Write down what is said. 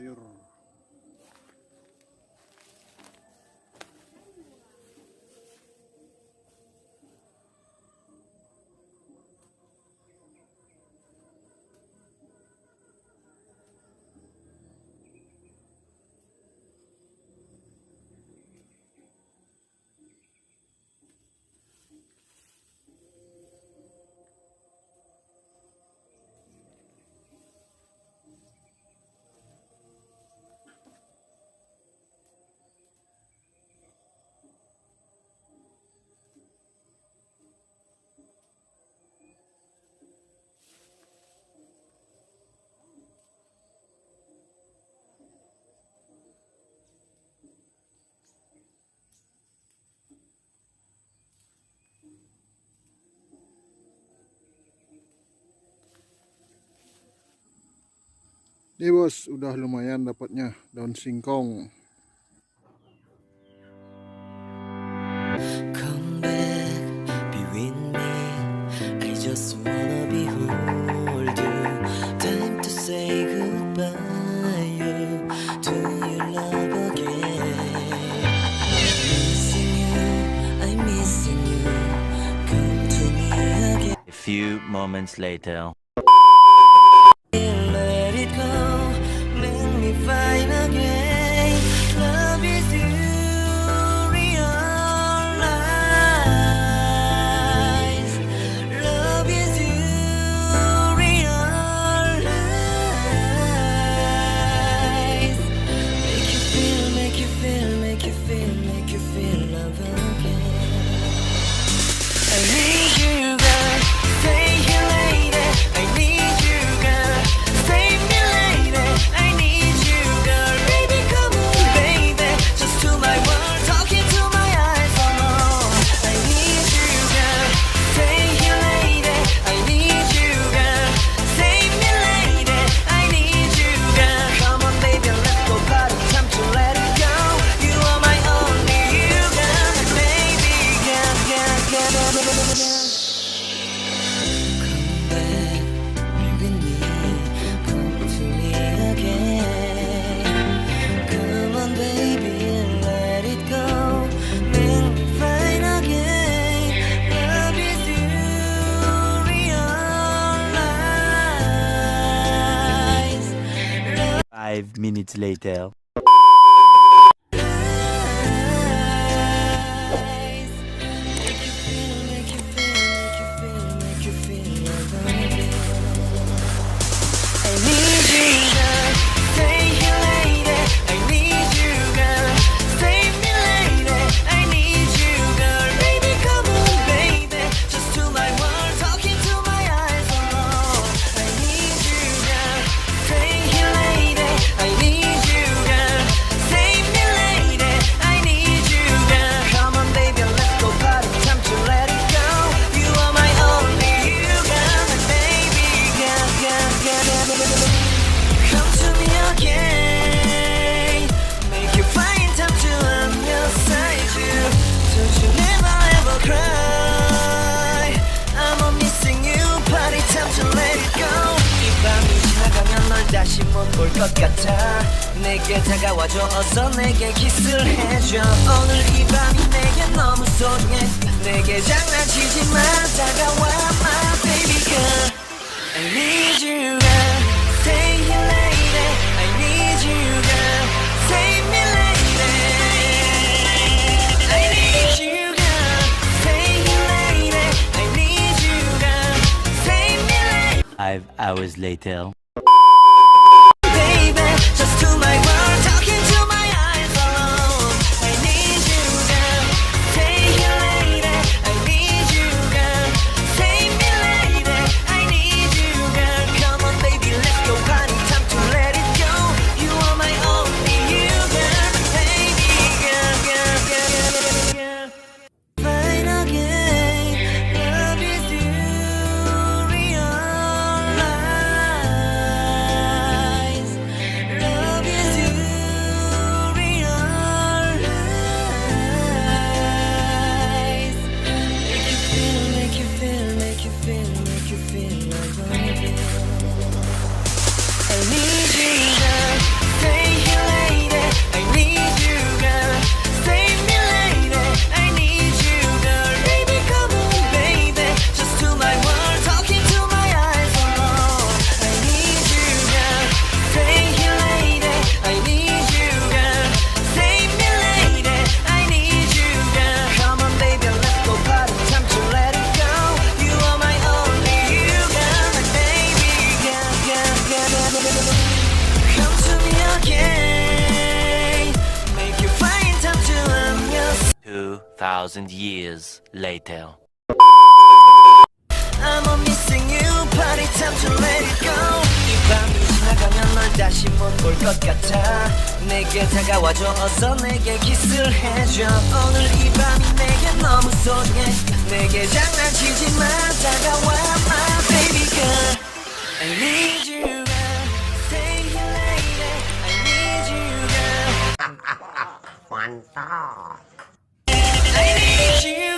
sayur. Ini bos, udah lumayan dapatnya daun singkong. Come back, be with me. I just wanna behold you. Time to say goodbye to your love again. Missing you, I'm missing you. Come to me again. A few moments later. Let it go, make me fine again. Love is you, realize. Love is you, realize. Make you feel, make you feel, make you feel, make you feel love again. I need you, girl. Stay here, lady. I need you, girl. Save me, lady. I need you, girl. Baby, come on, baby. Just to my world, talking to my eyes. Oh, I need you, girl. Stay here, lady. I need you, girl. Save me, lady. I need you, girl. Come on, baby, let's go party. Time to let it go. You are my only you, girl. Baby, girl, girl, girl, girl, girl, girl. Come back, be with me. Come to me again. Come on, baby, and let it go. Make me fine again. Love is you, realize. 5 minutes later. Make you feel, make you feel, make you feel, make you feel love again. I need you, girl. Stay here, lady. I need you, girl. Save me, lady. I need you, girl. Baby, come on, baby. Just to my world, talking to my eyes. Oh, I need you, girl. Stay here, lady. I need you, girl. Save me, lady. I need you, girl. Come on, baby, let's go party. Time to let it go. You are my only you, girl. My baby, girl, girl, girl, girl. Come to me again. Make you find time to understand you. Don't you never ever cry. I'm a missing you. Party time to let it go. 이 밤이 지나가면 널 다시 못 볼 것 같아. 내게 다가와줘. 어서 내게 키스를 해줘. 오늘 이 밤이 내게 너무 소중해. 내게 장난치지 마. 다가와 my baby girl. I need you, girl. Stay here, lady. I need you, girl. Save me, lady. I need you, girl. Stay here, lady. I need you, girl. Save me, lady. 5 hours later. Baby, just to my world, talking to my eyes alone. I need you, girl. Stay here, lady. I need you, girl. Save me, lady. I need you, girl. Come on, baby, let's go party. Time to let it go. You are my only you, girl. Baby, girl, girl, girl, girl, girl. Fine again. Love is you, realize. 2,000 years later. I'm a missing you party time to let it go 이 밤이 지나가면 널 다시 못 볼 것 같아 내게 다가와줘 어서 내게 키스를 해줘 오늘 이 밤이 내게 너무 소중해 내게 장난치지 마 다가와 my baby girl I need you girl stay here lady I need you girl I need you